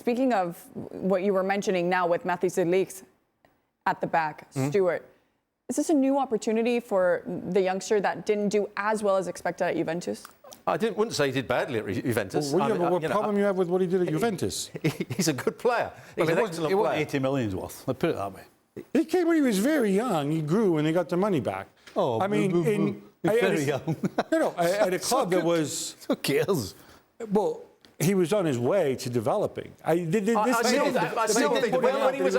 Speaking of what you were mentioning now with Matthijs de Ligt at the back, Stewart, is this a new opportunity for the youngster that didn't do as well as expected at Juventus? I wouldn't say he did badly at Juventus. Well, what problem you have with what he did at Juventus? He's a good player. He's an excellent player. It wasn't 80 million's worth. Let's put it that way. He came when he was very young. He grew and they got the money back. Oh, I mean, very young. At a club that was. Who cares? Well, he was on his way to developing. I still think when he was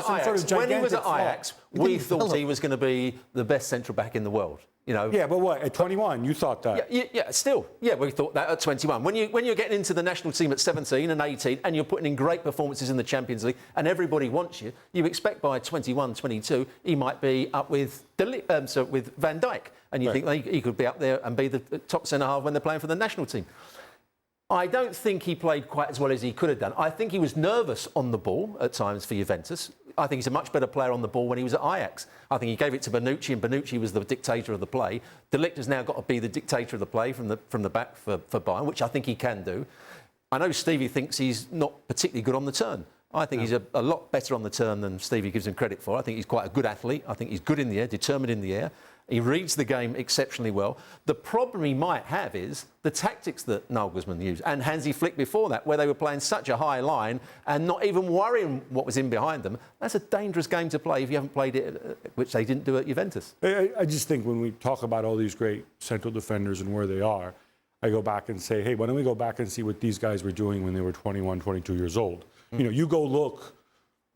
at Ajax, we thought he was going to be the best central back in the world. You know. Yeah, but what, at 21, you thought that? Yeah, still. Yeah, we thought that at 21. When you're getting into the national team at 17 and 18 and you're putting in great performances in the Champions League and everybody wants you, you expect by 21, 22, he might be up with with Van Dijk. And you think he could be up there and be the top centre-half when they're playing for the national team. I don't think he played quite as well as he could have done. I think he was nervous on the ball at times for Juventus. I think he's a much better player on the ball when he was at Ajax. I think he gave it to Bonucci, and Bonucci was the dictator of the play. De Ligt has now got to be the dictator of the play from the back for Bayern, which I think he can do. I know Stevie thinks he's not particularly good on the turn. I think he's a lot better on the turn than Stevie gives him credit for. I think he's quite a good athlete. I think he's good in the air, determined in the air. He reads the game exceptionally well. The problem he might have is the tactics that Nagelsmann used and Hansi Flick before that, where they were playing such a high line and not even worrying what was in behind them. That's a dangerous game to play if you haven't played it, which they didn't do at Juventus. I just think when we talk about all these great central defenders and where they are, I go back and say, hey, why don't we go back and see what these guys were doing when they were 21, 22 years old? You know, you go look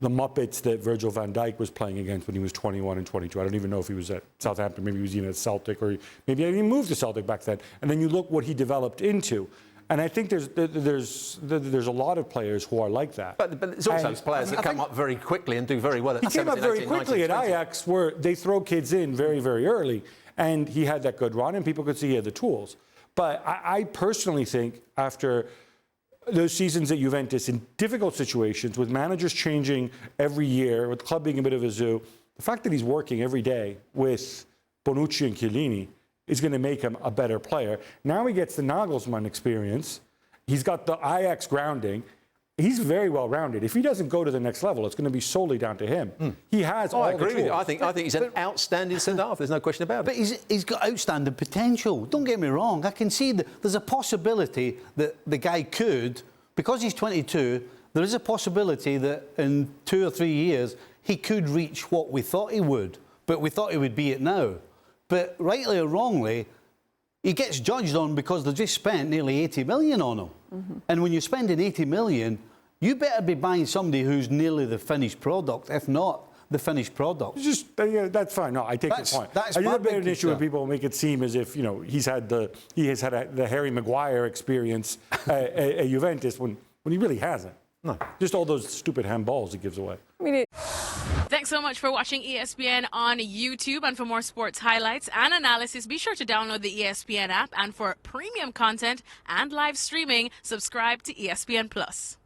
the Muppets that Virgil van Dijk was playing against when he was 21 and 22. I don't even know if he was at Southampton. Maybe he was even at Celtic, or maybe he moved to Celtic back then. And then you look what he developed into. And I think there's a lot of players who are like that. But there's also players that come up very quickly and do very well at 17, 18, 19, 20. He came up very quickly at Ajax, where they throw kids in very, very early. And he had that good run, and people could see he had the tools. But I personally think after those seasons at Juventus in difficult situations, with managers changing every year, with the club being a bit of a zoo, the fact that he's working every day with Bonucci and Chiellini is going to make him a better player. Now he gets the Nagelsmann experience. He's got the Ajax grounding. He's very well-rounded. If he doesn't go to the next level, it's going to be solely down to him. He has all the tools. I agree with you. I think he's an outstanding centre-half. There's no question about it. But he's got outstanding potential. Don't get me wrong. I can see that there's a possibility that the guy could, because he's 22, there is a possibility that in 2 or 3 years he could reach what we thought he would. But we thought he would be it now. But rightly or wrongly, he gets judged on because they just spent nearly 80 million on him. And when you're spending 80 million, you better be buying somebody who's nearly the finished product, if not the finished product. That's fine. No, I take your point. I have a bit of an issue when people make it seem as if, you know, he has had the Harry Maguire experience at Juventus when he really hasn't. No, just all those stupid handballs he gives away. Thanks so much for watching ESPN on YouTube. And for more sports highlights and analysis, be sure to download the ESPN app. And for premium content and live streaming, subscribe to ESPN Plus.